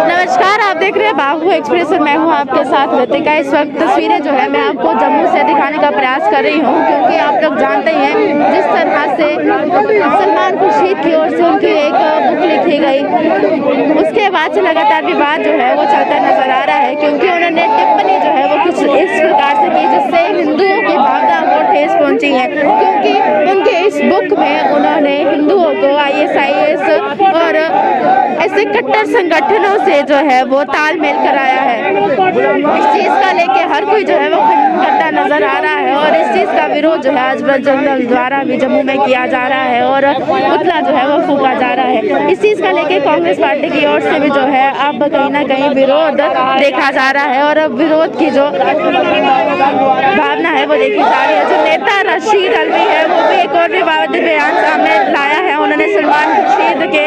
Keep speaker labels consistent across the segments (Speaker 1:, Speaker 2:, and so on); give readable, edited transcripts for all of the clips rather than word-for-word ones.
Speaker 1: नमस्कार, आप देख रहे हैं बाबू एक्सप्रेस और मैं हूं आपके साथ रितिका। इस वक्त तस्वीरें जो है मैं आपको जम्मू से दिखाने का प्रयास कर रही हूं, क्योंकि आप लोग जानते ही हैं जिस तरह से सलमान खुर्शीद की ओर से उनकी एक बुक लिखी गई, उसके बाद से लगातार विवाद जो है वो चलता नजर आ रहा है, क्योंकि उन्होंने टिप्पणी जो है वो कुछ इस प्रकार से की जिससे हिंदुओं की भावना को ठेस पहुंची है। क्योंकि उनके इस बुक में उन्होंने हिंदुओं को ISIS और ऐसे कट्टर संगठनों से जो है वो तालमेल कराया है। इस चीज का लेके हर कोई जो है वो खंडन करता नजर आ रहा है और इस चीज का विरोध जो है आज बजरंग दल द्वारा भी जम्मू में किया जा रहा है और पुतला जो है वो फूका जा रहा है। इस चीज का लेके कांग्रेस पार्टी की ओर से भी जो है अब कहीं ना कहीं विरोध देखा जा रहा है और विरोध की जो भावना है वो देखी जा रही है। जो नेता रशीद अल्वी है वो भी एक और विवादित बयान सामने लाया है। उन्होंने सलमान खुर्शीद के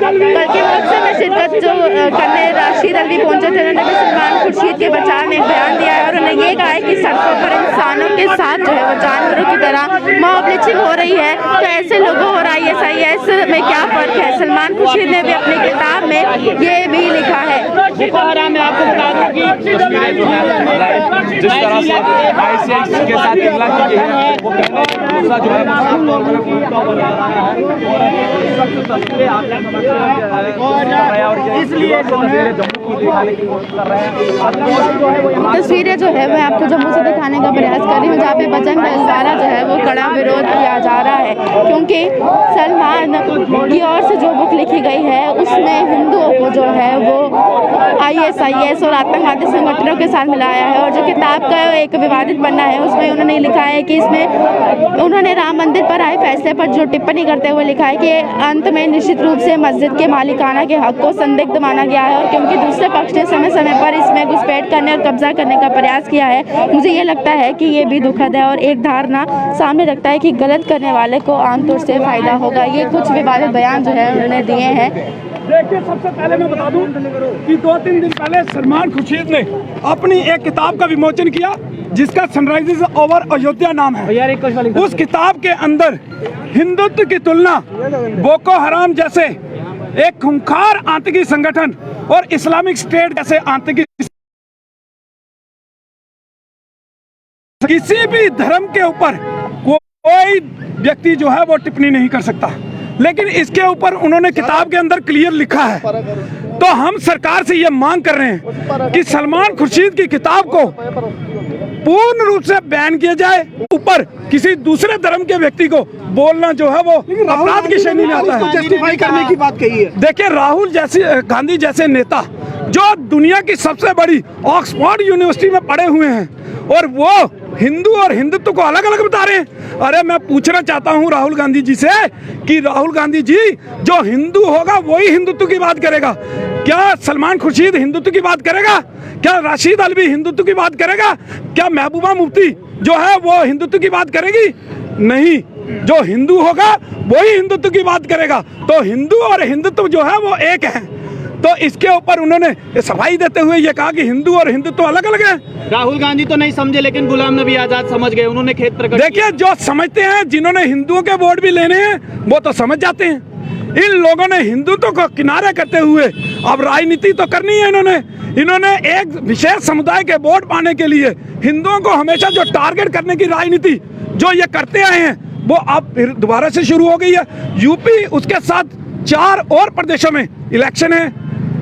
Speaker 1: बल्कि मौके में शिरकत जो करने राशिद अल्वी पहुंचे थे, उन्होंने भी सलमान खुर्शीद के बचाव में एक बयान दिया है और उन्होंने ये कहा है कि सड़कों पर इंसानों के साथ जो है वो जानवरों की तरह मॉब लिंचिंग हो रही है, तो ऐसे लोगों और ISIS में क्या फर्क है। सलमान खुर्शीद ने भी अपनी किताब में ये भी लिखा है।
Speaker 2: मैं आपको बता दूं कि जिस तरह से ISIS के साथ तुलना की गई है, वो कहने का गुस्सा जो है
Speaker 1: तस्वीरें जो है मैं आपको जम्मू से दिखाने का प्रयास कर रही हूँ, जहाँ पे बजरंग दल द्वारा जो है वो कड़ा विरोध किया जा रहा है, क्योंकि सलमान की ओर से जो बुक लिखी गई है उसमें हिंदुओं को जो है वो ISIS और आतंकवादी संगठनों के साथ मिलाया है। और जो किताब का एक विवादित पन्ना है उसमें उन्होंने लिखा है कि इसमें उन्होंने राम मंदिर पर आए फैसले पर जो टिप्पणी करते हुए लिखा है कि अंत में निश्चित रूप से मस्जिद के मालिकाना के हक को संदिग्ध माना गया है, और क्योंकि दूसरे पक्ष ने समय समय पर इसमें घुसपैठ करने और कब्जा करने का प्रयास किया है, मुझे ये लगता है कि ये भी दुखद है और एक धारणा सामने रखता है कि गलत करने वाले को आमतौर से फायदा होगा। ये कुछ विवादित बयान जो है उन्होंने दिए हैं।
Speaker 3: देखिए, सबसे पहले मैं बता दूं कि 2-3 दिन पहले सलमान खुर्शीद ने अपनी एक किताब का विमोचन किया जिसका सनराइजेस ओवर अयोध्या नाम है। उस किताब के अंदर हिंदुत्व की तुलना बोको हराम जैसे एक खूंखार आतंकी संगठन और इस्लामिक स्टेट जैसे आतंकी किसी भी धर्म के ऊपर कोई व्यक्ति जो है वो टिप्पणी नहीं कर सकता, लेकिन इसके ऊपर उन्होंने किताब के अंदर क्लियर लिखा है। तो हम सरकार से ये मांग कर रहे हैं कि सलमान खुर्शीद की किताब को पूर्ण रूप से बैन किया जाए। ऊपर किसी दूसरे धर्म के व्यक्ति को बोलना जो है वो अपराध की श्रेणी में आता है।
Speaker 4: जस्टिफाई करने की बात कही है।
Speaker 3: देखिए, राहुल गांधी जैसे नेता जो दुनिया की सबसे बड़ी ऑक्सफोर्ड यूनिवर्सिटी में पढ़े हुए हैं और वो हिंदू और हिंदुत्व को अलग अलग बता रहे हैं। अरे मैं पूछना चाहता हूं राहुल गांधी जी से कि राहुल गांधी जी, जो हिंदू होगा वही हिंदुत्व की बात करेगा। क्या सलमान खुर्शीद हिंदुत्व की बात करेगा? क्या राशिद अल्वी हिंदुत्व की बात करेगा? क्या महबूबा मुफ्ती जो है वो हिंदुत्व की बात करेगी? नहीं, जो हिंदू होगा वही हिंदुत्व की बात करेगा। तो हिंदू और हिंदुत्व जो है वो एक है। तो इसके ऊपर उन्होंने सफाई देते हुए ये कहा कि हिंदू और हिंदुत्व अलग अलग है।
Speaker 2: राहुल गांधी तो नहीं समझे, लेकिन गुलाम नबी आजाद समझ गए। उन्होंने खेद प्रकट किया। देखिए,
Speaker 3: जो समझते हैं, जिन्होंने हिंदुओं के वोट भी लेने हैं वो तो समझ जाते हैं। इन लोगों ने हिंदुत्व को किनारे करते हुए अब राजनीति तो करनी है। इन्होंने एक विशेष समुदाय के वोट पाने के लिए हिंदुओं को हमेशा जो टारगेट करने की राजनीति जो ये करते आए हैं वो अब फिर दोबारा से शुरू हो गई है। यूपी, उसके साथ 4 और प्रदेशों में इलेक्शन है,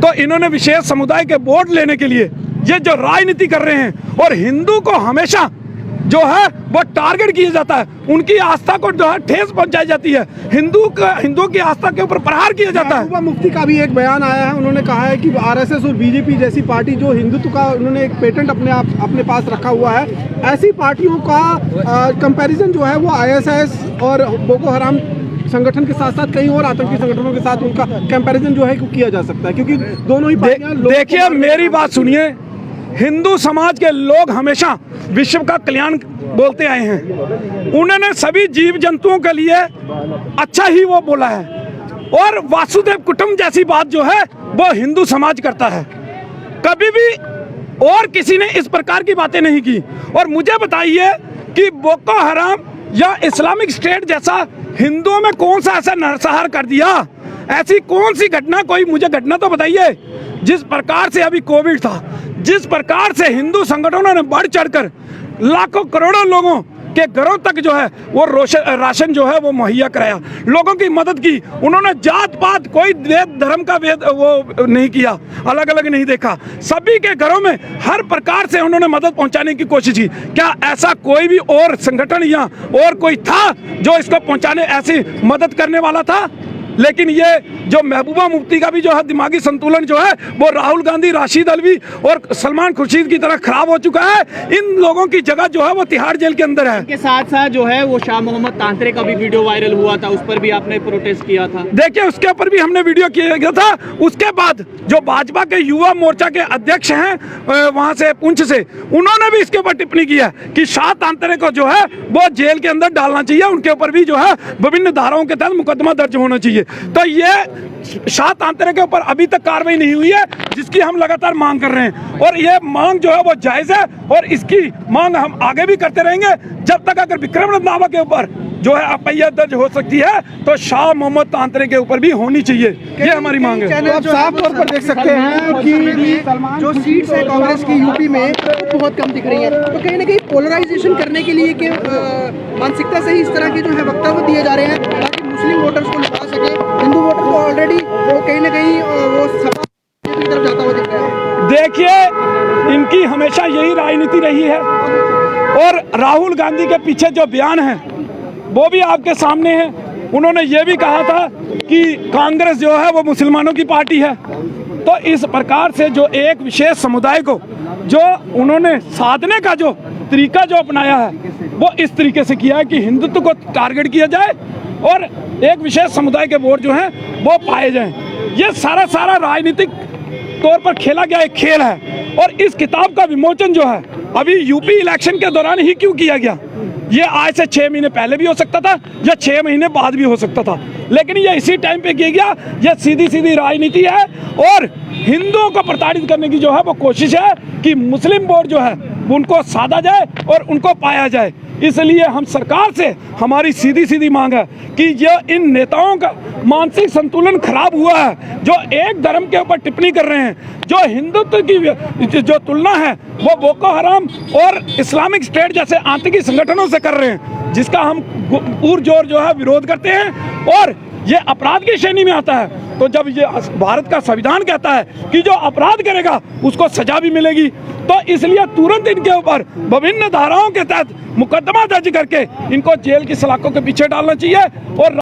Speaker 3: तो इन्होंने विशेष समुदाय के वोट लेने के लिए ये जो राजनीति कर रहे हैं और हिंदू को हमेशा जो है वो टारगेट किया जाता है, उनकी आस्था को जो है ठेस पहुंचाई जाती है, हिंदुओं की आस्था के ऊपर प्रहार किया जाता है।
Speaker 4: महबूबा मुफ्ती का भी एक बयान आया है। उन्होंने कहा है कि RSS और BJP जैसी पार्टी जो हिंदुत्व का उन्होंने एक पेटेंट अपने पास रखा हुआ है, ऐसी पार्टियों का कंपैरिजन जो है वो ISIS और बोको हराम संगठन के साथ साथ कई और आतंकी संगठनों के साथ उनका कंपैरिजन जो है किया जा सकता है, क्योंकि दोनों ही
Speaker 3: देखिए, मेरी बात सुनिए, हिंदू समाज के लोग हमेशा विश्व का कल्याण बोलते आए हैं। उन्होंने सभी जीव जंतुओं के लिए अच्छा ही वो बोला है और वासुदेव कुटुंब जैसी बात जो है वो हिंदू समाज करता है। कभी भी और किसी ने इस प्रकार की बातें नहीं की। और मुझे बताइए कि बोको हराम या इस्लामिक स्टेट जैसा हिंदुओं में कौन सा ऐसा नरसंहार कर दिया? ऐसी कौन सी घटना, कोई मुझे घटना तो बताइए। जिस प्रकार से अभी कोविड था, जिस प्रकार से हिंदू संगठनों ने बढ़ चढ़कर लाखों करोड़ों लोगों के घरों तक जो है वो राशन जो है वो मुहैया कराया, लोगों की मदद की। उन्होंने जात पात कोई वेद धर्म का वेद वो नहीं किया, अलग अलग नहीं देखा, सभी के घरों में हर प्रकार से उन्होंने मदद पहुंचाने की कोशिश की। क्या ऐसा कोई भी और संगठन या और कोई था जो इसको पहुंचाने, ऐसी मदद करने वाला था? लेकिन ये जो महबूबा मुफ्ती का भी जो है दिमागी संतुलन जो है वो राहुल गांधी, राशिद अल्वी और सलमान खुर्शीद की तरह खराब हो चुका है। इन लोगों की जगह जो है वो तिहाड़ जेल के अंदर है।
Speaker 5: इसके साथ साथ जो है वो शाह मोहम्मद तांत्रे का भी वीडियो वायरल हुआ था, उस पर भी आपने प्रोटेस्ट किया था।
Speaker 3: देखिए, उसके ऊपर भी हमने वीडियो किया था। उसके बाद जो भाजपा के युवा मोर्चा के अध्यक्ष हैं वहां से पुंछ से, उन्होंने भी इसके ऊपर टिप्पणी की है कि शाह तांत्रे को जो है वो जेल के अंदर डालना चाहिए, उनके ऊपर भी जो है विभिन्न धाराओं के तहत मुकदमा दर्ज होना चाहिए। तो ये शाह तांत्रे के ऊपर अभी तक कार्रवाई नहीं हुई है, जिसकी हम लगातार मांग कर रहे हैं, और ये मांग जो है वो जायज है और इसकी मांग हम आगे भी करते रहेंगे जब तक अगर विक्रम रंधावा के ऊपर जो है एफआईआर दर्ज हो सकती है तो शाह मोहम्मद तांत्रे के ऊपर भी होनी चाहिए। ये हमारी मांग है।
Speaker 4: आप साफ तौर पर देख सकते हैं कि
Speaker 6: जो सीट्स है कांग्रेस की यूपी में वो बहुत कम दिख रही है, तो कहीं ना कहीं पोलराइजेशन करने के लिए कि मानसिकता से ही इस तरह के जो है वक्तव्य दिए जा रहे हैं ताकि मुस्लिम वोटर्स को लुभा सके। हिंदू वोटर को ऑलरेडी वो कहीं ना कहीं वो सपा की तरफ जाता हुआ दिख रहा है।
Speaker 3: देखिए, इनकी हमेशा यही राजनीति रही है और राहुल गांधी के पीछे जो बयान है वो भी आपके सामने है। उन्होंने ये भी कहा था कि कांग्रेस जो है वो मुसलमानों की पार्टी है। तो इस प्रकार से जो एक विशेष समुदाय को जो उन्होंने साधने का जो तरीका जो अपनाया है वो इस तरीके से किया है कि हिंदुत्व को टारगेट किया जाए और एक विशेष समुदाय के वोट जो हैं वो पाए जाएं। ये सारा राजनीतिक तौर पर खेला गया एक खेल है और इस किताब का विमोचन जो है अभी यूपी इलेक्शन के दौरान ही क्यों किया गया? ये आज से 6 महीने पहले भी हो सकता था या 6 महीने बाद भी हो सकता था, लेकिन ये इसी टाइम पे किया गया। ये सीधी राजनीति है और हिंदुओं को प्रताड़ित करने की जो है वो कोशिश है कि मुस्लिम वोट जो है उनको साधा जाए और उनको पाया जाए। इसलिए हम सरकार से हमारी सीधी मांग है कि ये इन नेताओं का मानसिक संतुलन खराब हुआ है, जो एक धर्म के ऊपर टिप्पणी कर रहे हैं, जो हिंदुत्व की जो तुलना है वो बोको हराम और इस्लामिक स्टेट जैसे आतंकी संगठनों से कर रहे हैं, जिसका हम पुरजोर जो है विरोध करते हैं और ये अपराध की श्रेणी में आता है। तो जब ये भारत का संविधान कहता है कि जो अपराध करेगा उसको सजा भी मिलेगी, तो इसलिए तुरंत इनके ऊपर विभिन्न धाराओं के तहत मुकदमा दर्ज करके इनको जेल की सलाखों के पीछे डालना चाहिए और